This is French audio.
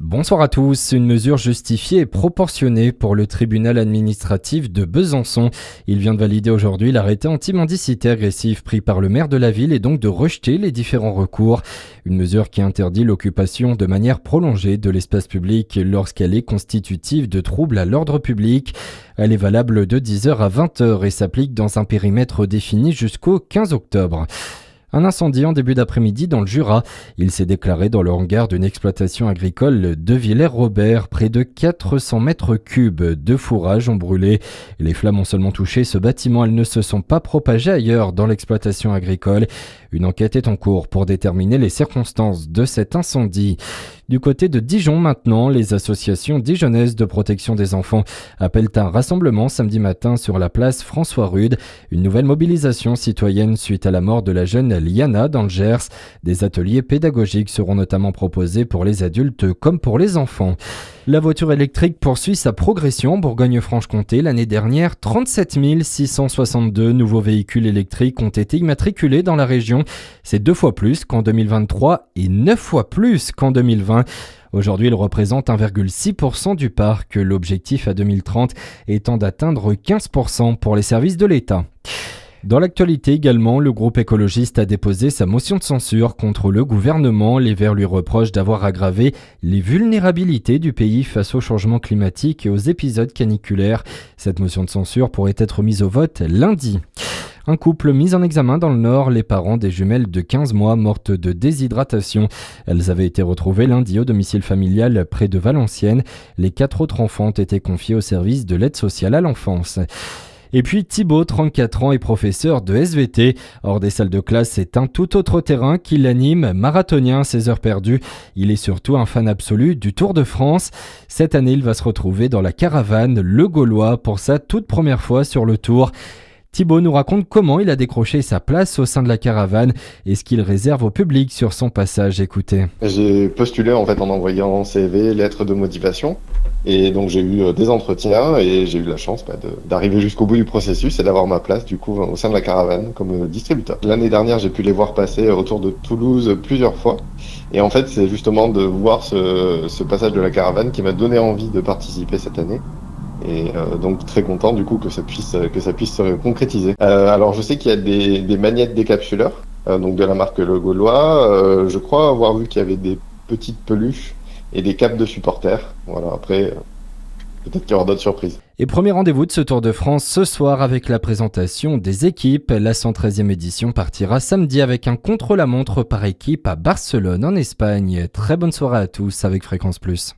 Bonsoir à tous. Une mesure justifiée et proportionnée pour le tribunal administratif de Besançon. Il vient de valider aujourd'hui l'arrêté anti-mendicité agressif pris par le maire de la ville et donc de rejeter les différents recours. Une mesure qui interdit l'occupation de manière prolongée de l'espace public lorsqu'elle est constitutive de troubles à l'ordre public. Elle est valable de 10h à 20h et s'applique dans un périmètre défini jusqu'au 15 octobre. Un incendie en début d'après-midi dans le Jura. Il s'est déclaré dans le hangar d'une exploitation agricole de Villers-Robert. Près de 400 mètres cubes de fourrage ont brûlé. Les flammes ont seulement touché ce bâtiment. Elles ne se sont pas propagées ailleurs dans l'exploitation agricole. Une enquête est en cours pour déterminer les circonstances de cet incendie. Du côté de Dijon maintenant, les associations dijonnaises de protection des enfants appellent à un rassemblement samedi matin sur la place François Rude. Une nouvelle mobilisation citoyenne suite à la mort de la jeune Liana dans le Gers. Des ateliers pédagogiques seront notamment proposés pour les adultes comme pour les enfants. La voiture électrique poursuit sa progression en Bourgogne-Franche-Comté. L'année dernière, 37 662 nouveaux véhicules électriques ont été immatriculés dans la région. C'est 2 fois plus qu'en 2023 et 9 fois plus qu'en 2020. Aujourd'hui, il représente 1,6% du parc, l'objectif à 2030 étant d'atteindre 15% pour les services de l'État. Dans l'actualité également, le groupe écologiste a déposé sa motion de censure contre le gouvernement. Les Verts lui reprochent d'avoir aggravé les vulnérabilités du pays face au changement climatique et aux épisodes caniculaires. Cette motion de censure pourrait être mise au vote lundi. Un couple mis en examen dans le Nord, les parents des jumelles de 15 mois mortes de déshydratation. Elles avaient été retrouvées lundi au domicile familial près de Valenciennes. Les 4 autres enfants ont été confiés au service de l'aide sociale à l'enfance. Et puis Thibaut, 34 ans, est professeur de SVT. Hors des salles de classe, c'est un tout autre terrain qui l'anime, marathonien, 16 heures perdues. Il est surtout un fan absolu du Tour de France. Cette année, il va se retrouver dans la caravane Le Gaulois pour sa toute première fois sur le Tour. Thibaut nous raconte comment il a décroché sa place au sein de la caravane et ce qu'il réserve au public sur son passage. Écoutez. J'ai postulé en envoyant CV, lettres de motivation. Et donc j'ai eu des entretiens et j'ai eu la chance d'arriver jusqu'au bout du processus et d'avoir ma place du coup au sein de la caravane comme distributeur. L'année dernière, j'ai pu les voir passer autour de Toulouse plusieurs fois. Et en fait, c'est justement de voir ce passage de la caravane qui m'a donné envie de participer cette année. Et donc très content du coup que ça puisse se concrétiser. Alors je sais qu'il y a des magnettes décapsuleurs, donc de la marque Le Gaulois. Je crois avoir vu qu'il y avait des petites peluches et des capes de supporters. Voilà, après, peut-être qu'il y aura d'autres surprises. Et premier rendez-vous de ce Tour de France ce soir avec la présentation des équipes. La 113e édition partira samedi avec un contre-la-montre par équipe à Barcelone en Espagne. Très bonne soirée à tous avec Fréquence Plus.